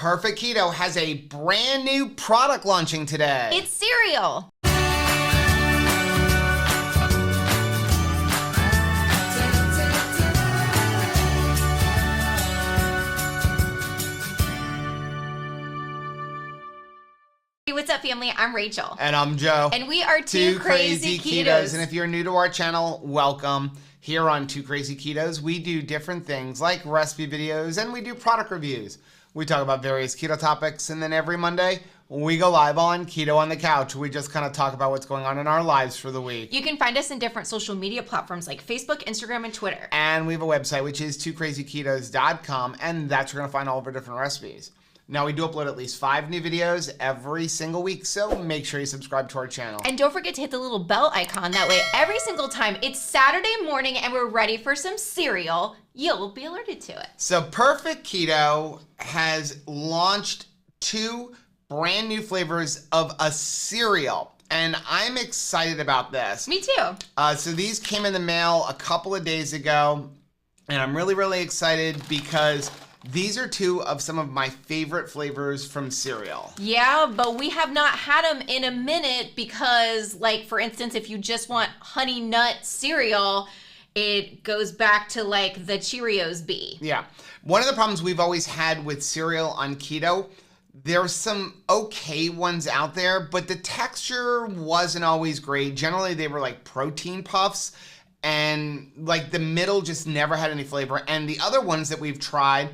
Perfect Keto has a brand new product launching today. It's cereal. Hey, what's up, family? I'm Rachel. And I'm Joe. And we are Two Crazy Ketos. And if you're new to our channel, welcome. Here on Two Crazy Ketos, we do different things like recipe videos and we do product reviews. We talk about various keto topics, and then every Monday, we go live on Keto on the Couch. We just kind of talk about what's going on in our lives for the week. You can find us in different social media platforms like Facebook, Instagram, and Twitter. And we have a website, which is twocrazyketos.com, and that's where you're going to find all of our different recipes. Now, we do upload at least 5 new videos every single week, so make sure you subscribe to our channel. And don't forget to hit the little bell icon. That way, every single time it's Saturday morning and we're ready for some cereal, you'll be alerted to it. So Perfect Keto has launched 2 brand new flavors of a cereal, and I'm excited about this. Me too. So these came in the mail a couple of days ago, and I'm really excited because these are 2 of some of my favorite flavors from cereal. Yeah, but we have not had them in a minute because, like, for instance, if you just want honey nut cereal, it goes back to, like, the Cheerios B. Yeah. One of the problems we've always had with cereal on keto, there's some okay ones out there, but the texture wasn't always great. Generally, they were like protein puffs, and like the middle just never had any flavor. And the other ones that we've tried,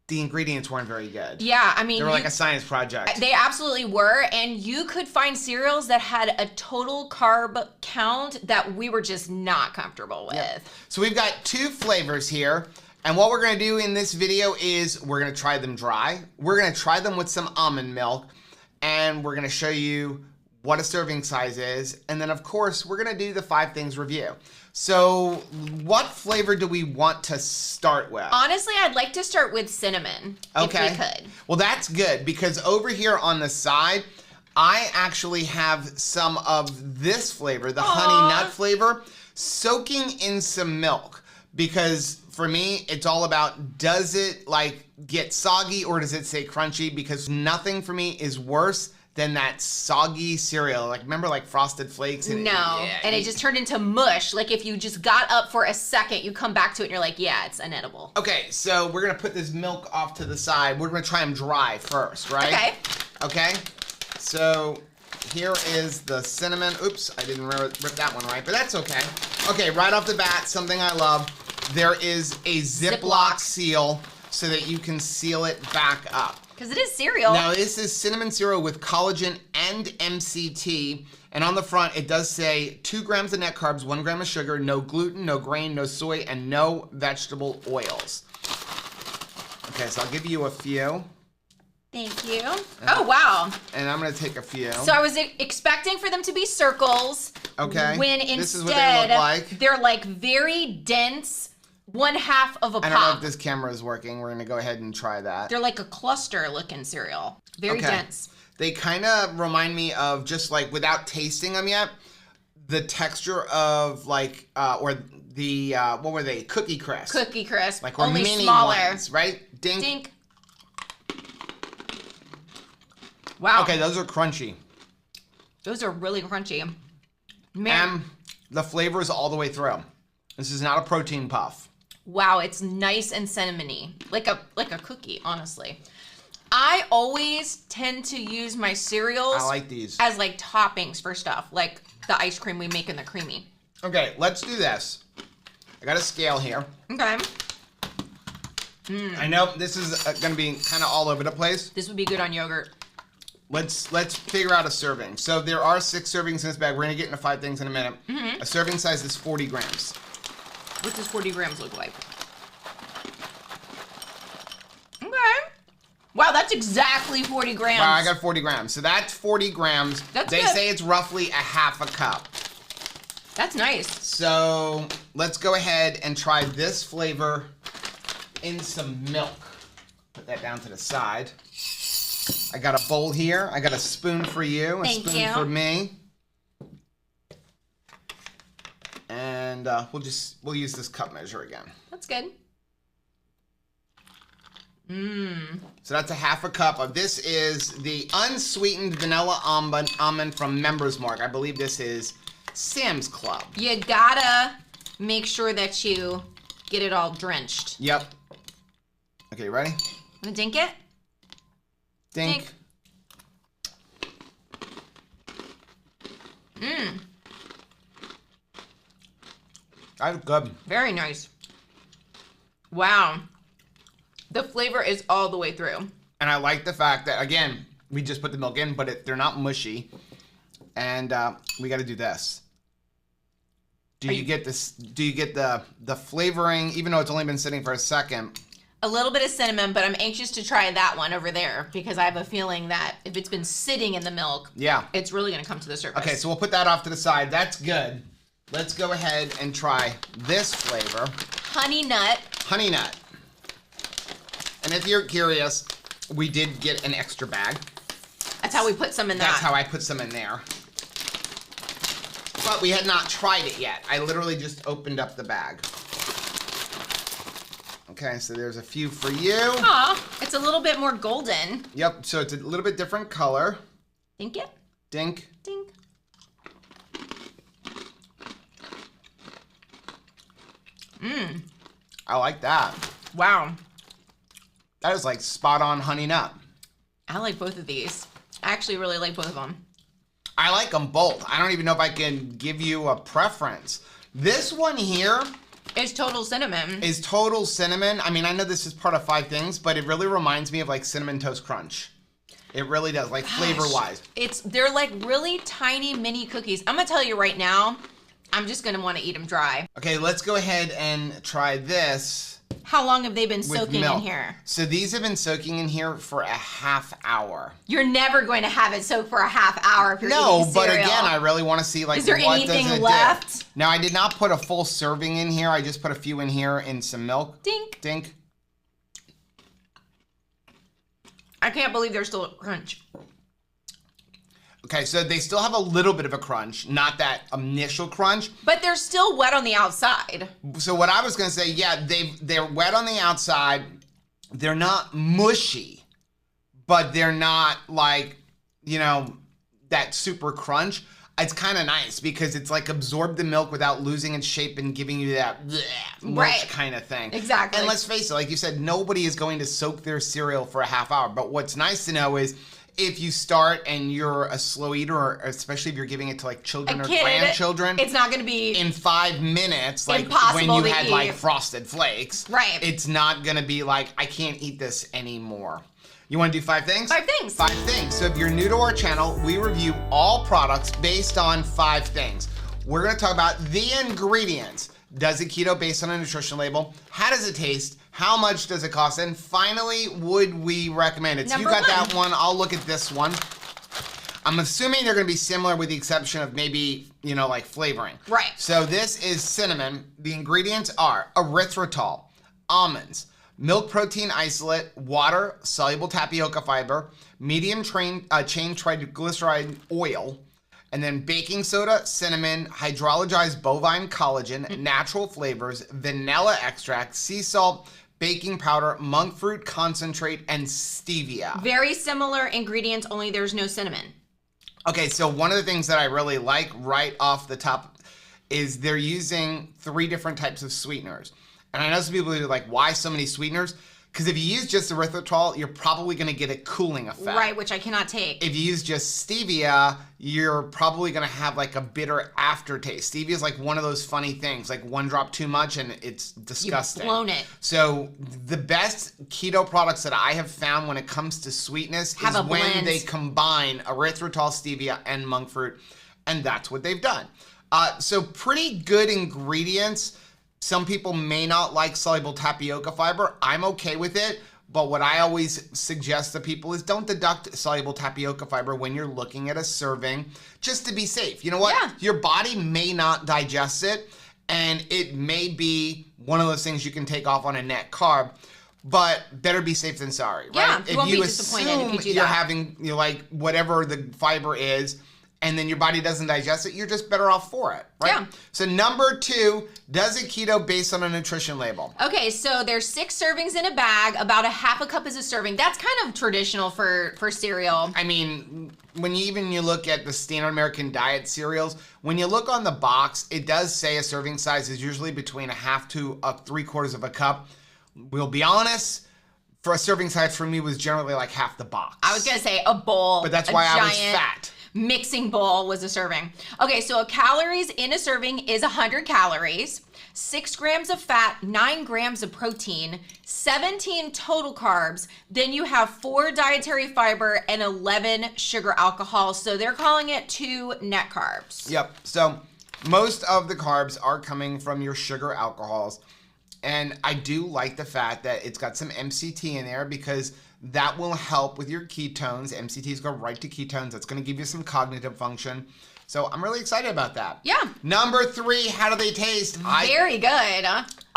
the ingredients weren't very good. Yeah, I mean, they were like a science project. They absolutely were, and you could find cereals that had a total carb count that we were just not comfortable with. Yeah. So we've got 2 flavors here, and what we're gonna do in this video is we're gonna try them dry, we're gonna try them with some almond milk, and we're gonna show you what a serving size is, and then of course, we're gonna do the 5 things review. So what flavor do we want to start with? Honestly, I'd like to start with cinnamon, if we could. Well, that's good, because over here on the side, I actually have some of this flavor, the honey nut flavor, soaking in some milk. Because for me, it's all about, does it like get soggy or does it stay crunchy? Because nothing for me is worse than that soggy cereal. Like, remember like Frosted Flakes? And it just turned into mush. Like, if you just got up for a second, you come back to it and you're like, yeah, it's inedible. Okay, so we're gonna put this milk off to the side. We're gonna try them dry first, right? Okay. Okay, so here is the cinnamon. Oops, I didn't rip that one right, but that's okay. Okay, right off the bat, something I love. There is a Ziploc seal so that you can seal it back up. Because it is cereal. Now, this is cinnamon cereal with collagen and MCT. And on the front, it does say 2 grams of net carbs, 1 gram of sugar, no gluten, no grain, no soy, and no vegetable oils. Okay, so I'll give you a few. Thank you. Oh, wow. And I'm going to take a few. So I was expecting for them to be circles. Okay. When instead, this is what they look like. They're like very dense, 1/2 of a pop. I don't know if this camera is working. We're going to go ahead and try that. They're like a cluster looking cereal. Very dense. They kind of remind me of, just like without tasting them yet, the texture of like, or the, what were they? Cookie Crisp. Cookie Crisp. Like, only mini smaller. Ones, right? Dink. Dink. Wow. Okay, those are crunchy. Those are really crunchy. Man. And the flavor is all the way through. This is not a protein puff. Wow, it's nice and cinnamony. Like a cookie, honestly. I always tend to use my cereals I like these as like toppings for stuff, like the ice cream we make in the creamy. Okay, let's do this. I got a scale here. Okay. I know this is going to be kind of all over the place. This would be good on yogurt. Let's figure out a serving. So there are 6 servings in this bag. We're going to get into 5 things in a minute. A serving size is 40 grams. What does 40 grams look like? Okay. Wow, that's exactly 40 grams. Wow, I got 40 grams. So that's 40 grams. That's They good. say it's roughly a 1/2 cup. That's nice. So let's go ahead and try this flavor in some milk. Put that down to the side. I got a bowl here. I got a spoon for you, a spoon for me. And we'll use this cup measure again. That's good. So that's a half a cup of this is the unsweetened vanilla almond from Members Mark. I believe this is Sam's Club. You gotta make sure that you get it all drenched. Yep. Okay, ready? Wanna dink it? Dink. That's good. Very nice. Wow. The flavor is all the way through. And I like the fact that, again, we just put the milk in, but they're not mushy. And we got to do this. Do you get this? Do you get the flavoring, even though it's only been sitting for a second? A little bit of cinnamon, but I'm anxious to try that one over there because I have a feeling that if it's been sitting in the milk, it's really going to come to the surface. Okay, so we'll put that off to the side. That's good. Let's go ahead and try this flavor. Honey nut. Honey nut. And if you're curious, we did get an extra bag. That's how we put some in that. That's how I put some in there. But we had not tried it yet. I literally just opened up the bag. Okay, so there's a few for you. Aw, it's a little bit more golden. Yep, so it's a little bit different color. Dink it. Dink. Dink. I like that. Wow. That is like spot on honey nut. I like both of these. I actually really like both of them. I like them both. I don't even know if I can give you a preference. This one here is total cinnamon. Is total cinnamon. I mean, I know this is part of 5 things, but it really reminds me of like Cinnamon Toast Crunch. It really does, like flavor-wise. They're like really tiny mini cookies. I'm gonna tell you right now, I'm just gonna want to eat them dry. Okay, let's go ahead and try this. How long have they been soaking in here? So these have been soaking in here for a half hour. You're never going to have it soak for a half hour if you're eating cereal. No, but again, I really want to see like is there what anything does it left? Do. Now, I did not put a full serving in here. I just put a few in here in some milk. Dink. Dink. I can't believe there's still a crunch. Okay, so they still have a little bit of a crunch, not that initial crunch. But they're still wet on the outside. So what I was gonna say, yeah, they're wet on the outside. They're not mushy, but they're not like, you know, that super crunch. It's kind of nice because it's like absorbed the milk without losing its shape and giving you that mush kind of thing. Exactly. And let's face it, like you said, nobody is going to soak their cereal for a half hour. But what's nice to know is if you start and you're a slow eater, or especially if you're giving it to like children or grandchildren, it's not going to be in 5 minutes, like impossible when you had eat. like Frosted Flakes. Right. It's not going to be like, I can't eat this anymore. You want to do 5 things? 5 things. 5 things. So if you're new to our channel, we review all products based on 5 things. We're going to talk about the ingredients. Does it keto based on a nutrition label? How does it taste? How much does it cost? And finally, would we recommend it? So you got that one. I'll look at this one. I'm assuming they're going to be similar with the exception of maybe, you know, like flavoring. Right. So this is cinnamon. The ingredients are erythritol, almonds, milk protein isolate, water, soluble tapioca fiber, medium chain triglyceride oil, and then baking soda, cinnamon, hydrolyzed bovine collagen, natural flavors, vanilla extract, sea salt, baking powder, monk fruit concentrate, and stevia. Very similar ingredients, only there's no cinnamon. Okay, so one of the things that I really like right off the top is they're using 3 different types of sweeteners. And I know some people are like, why so many sweeteners? Because if you use just erythritol, you're probably going to get a cooling effect. Right, which I cannot take. If you use just stevia, you're probably going to have like a bitter aftertaste. Stevia is like one of those funny things, like 1 drop too much and it's disgusting. You've blown it. So the best keto products that I have found when it comes to sweetness is when they combine erythritol, stevia, and monk fruit. And that's what they've done. So pretty good ingredients. Some people may not like soluble tapioca fiber. I'm okay with it, but what I always suggest to people is don't deduct soluble tapioca fiber when you're looking at a serving, just to be safe. You know what? Yeah. Your body may not digest it, and it may be one of those things you can take off on a net carb, but better be safe than sorry, right? Yeah, you won't be disappointed if you do that. You're having, you know, like whatever the fiber is, and then your body doesn't digest it, you're just better off for it, right? Yeah. So number 2, does it keto based on a nutrition label? Okay, so there's 6 servings in a bag. About a half a cup is a serving. That's kind of traditional for cereal. I mean, when you look at the standard American diet cereals, when you look on the box, it does say a serving size is usually between a half to a 3/4 of a cup. We'll be honest, for a serving size for me was generally like half the box. I was gonna say a bowl. But that's why I was fat. Mixing bowl was a serving. Okay, so calories in a serving is 100 calories, 6 grams of fat, 9 grams of protein, 17 total carbs. Then you have 4 dietary fiber and 11 sugar alcohol. So they're calling it 2 net carbs. Yep. So most of the carbs are coming from your sugar alcohols. And I do like the fact that it's got some MCT in there because that will help with your ketones. MCTs go right to ketones. That's going to give you some cognitive function. So I'm really excited about that. Yeah. Number 3, how do they taste? Very good.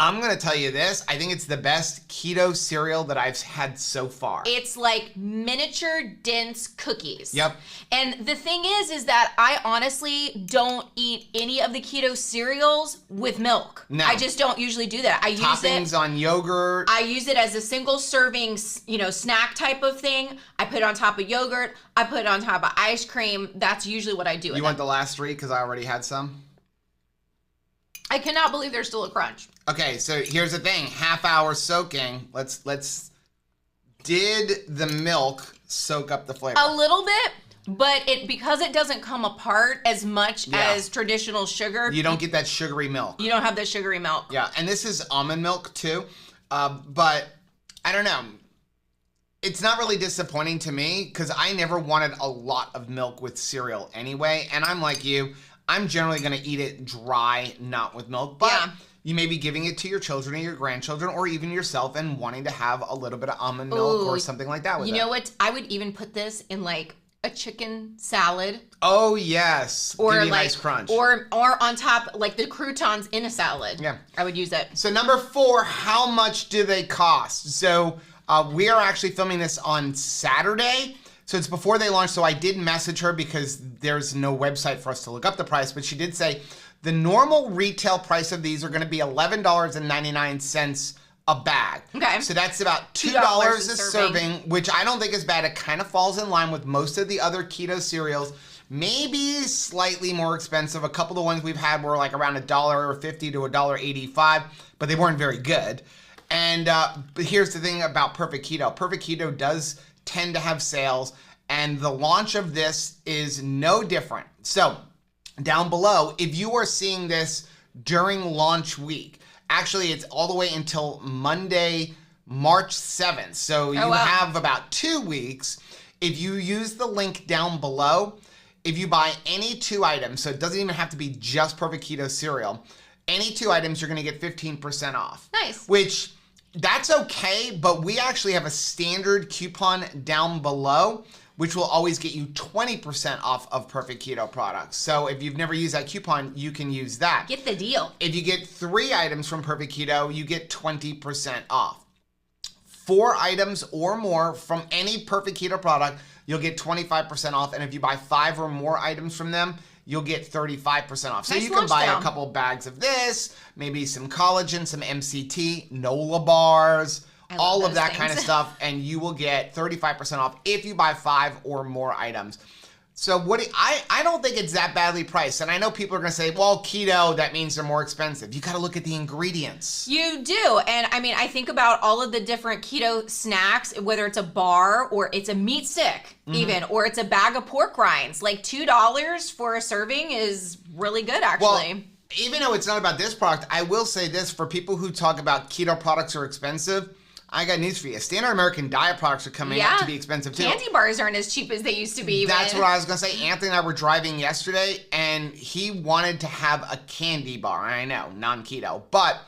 I'm going to tell you this. I think it's the best keto cereal that I've had so far. It's like miniature dense cookies. Yep. And the thing is that I honestly don't eat any of the keto cereals with milk. No. I just don't usually do that. I use Toppings on yogurt. I use it as a single serving, snack type of thing. I put it on top of yogurt. I put it on top of ice cream. That's usually what I do. You want the last 3 because I already had some? I cannot believe there's still a crunch. Okay, so here's the thing. Half-hour soaking. Let's. Did the milk soak up the flavor? A little bit, but because it doesn't come apart as much as traditional sugar. You don't get that sugary milk. You don't have the sugary milk. Yeah, and this is almond milk too, but I don't know. It's not really disappointing to me because I never wanted a lot of milk with cereal anyway, and I'm like you. I'm generally going to eat it dry, not with milk, but you may be giving it to your children or your grandchildren or even yourself and wanting to have a little bit of almond milk or something like that with it. You know what? I would even put this in like a chicken salad. Oh, yes. Or give me like a nice crunch. Or on top, like the croutons in a salad. Yeah. I would use it. So number 4, how much do they cost? So we are actually filming this on Saturday. So it's before they launch. So I did message her because there's no website for us to look up the price. But she did say the normal retail price of these are going to be $11.99 a bag. Okay. So that's about $2 a serving, which I don't think is bad. It kind of falls in line with most of the other keto cereals. Maybe slightly more expensive. A couple of the ones we've had were like around $1.50 to $1.85, but they weren't very good. And but here's the thing about Perfect Keto. Perfect Keto does tend to have sales, and the launch of this is no different. So down below, if you are seeing this during launch week, actually it's all the way until Monday, March 7th. So you have about 2 weeks. If you use the link down below, if you buy any 2 items, so it doesn't even have to be just Perfect Keto cereal, any 2 items, you're gonna get 15% off. Nice. Which, that's okay, but we actually have a standard coupon down below, which will always get you 20% off of Perfect Keto products. So if you've never used that coupon, you can use that. Get the deal. If you get 3 items from Perfect Keto, you get 20% off. 4 items or more from any Perfect Keto product, you'll get 25% off. And if you buy 5 or more items from them, you'll get 35% off. So nice, you can buy a couple bags of this, maybe some collagen, some MCT, NOLA bars, all of that kind of stuff, and you will get 35% off if you buy 5 or more items. So I don't think it's that badly priced. And I know people are going to say, well, keto, that means they're more expensive. You got to look at the ingredients. You do. And I mean, I think about all of the different keto snacks, whether it's a bar or it's a meat stick even, or it's a bag of pork rinds. Like $2 for a serving is really good, actually. Well, even though it's not about this product, I will say this, for people who talk about keto products are expensive, I got news for you. Standard American diet products are coming out to be expensive too. Candy bars aren't as cheap as they used to be. That's what I was going to say. Anthony and I were driving yesterday, and he wanted to have a candy bar. I know, non-keto. But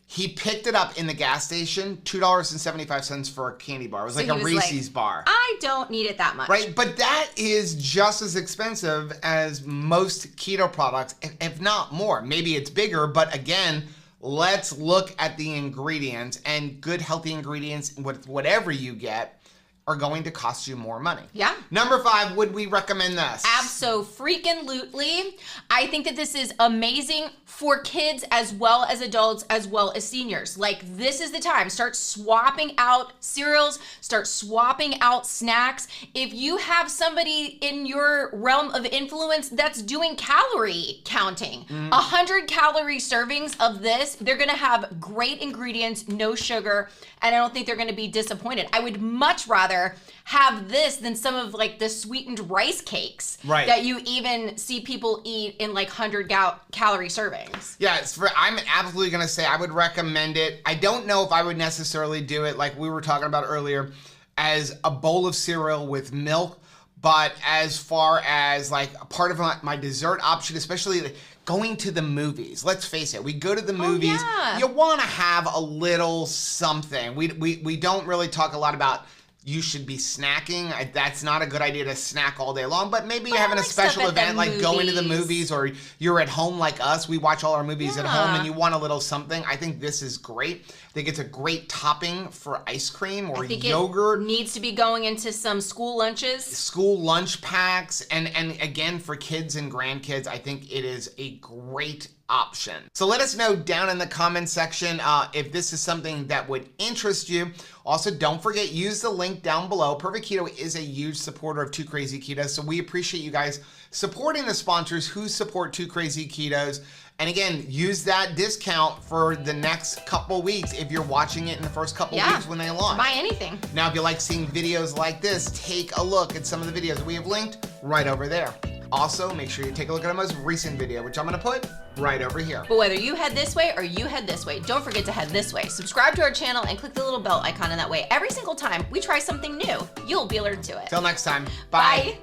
he picked it up in the gas station, $2.75 for a candy bar. It was like a Reese's bar. I don't need it that much. Right? But that is just as expensive as most keto products, if not more. Maybe it's bigger, but again, let's look at the ingredients, and good healthy ingredients with whatever you get are going to cost you more money. Yeah. Number 5, would we recommend this? Abso-freaking-lutely. I think that this is amazing for kids as well as adults as well as seniors. Like, this is the time. Start swapping out cereals, start swapping out snacks. If you have somebody in your realm of influence that's doing calorie counting, 100 calorie servings of this, they're gonna have great ingredients, no sugar, and I don't think they're gonna be disappointed. I would much rather have this than some of like the sweetened rice cakes that you even see people eat in like 100 calorie servings. Yeah, I'm absolutely gonna say I would recommend it. I don't know if I would necessarily do it like we were talking about earlier as a bowl of cereal with milk, but as far as like a part of my dessert option, especially going to the movies. Let's face it, we go to the movies, you wanna have a little something. We don't really talk a lot about you should be snacking. That's not a good idea to snack all day long, but maybe you're having a special event like going to the movies, or you're at home like us. We watch all our movies at home and you want a little something. I think this is great. I think it's a great topping for ice cream or yogurt. It needs to be going into some school lunches. School lunch packs. And again, for kids and grandkids, I think it is a great option. So let us know down in the comment section if this is something that would interest you. Also, don't forget, use the link down below. Perfect Keto is a huge supporter of 2 Crazy Ketos, so we appreciate you guys supporting the sponsors who support 2 Crazy Ketos. And again, use that discount for the next couple weeks if you're watching it in the first couple weeks when they launch. Buy anything. Now, if you like seeing videos like this, take a look at some of the videos we have linked right over there. Also, make sure you take a look at our most recent video, which I'm gonna put right over here. But whether you head this way or you head this way, don't forget to head this way. Subscribe to our channel and click the little bell icon in that way. Every single time we try something new, you'll be alerted to it. Till next time, bye.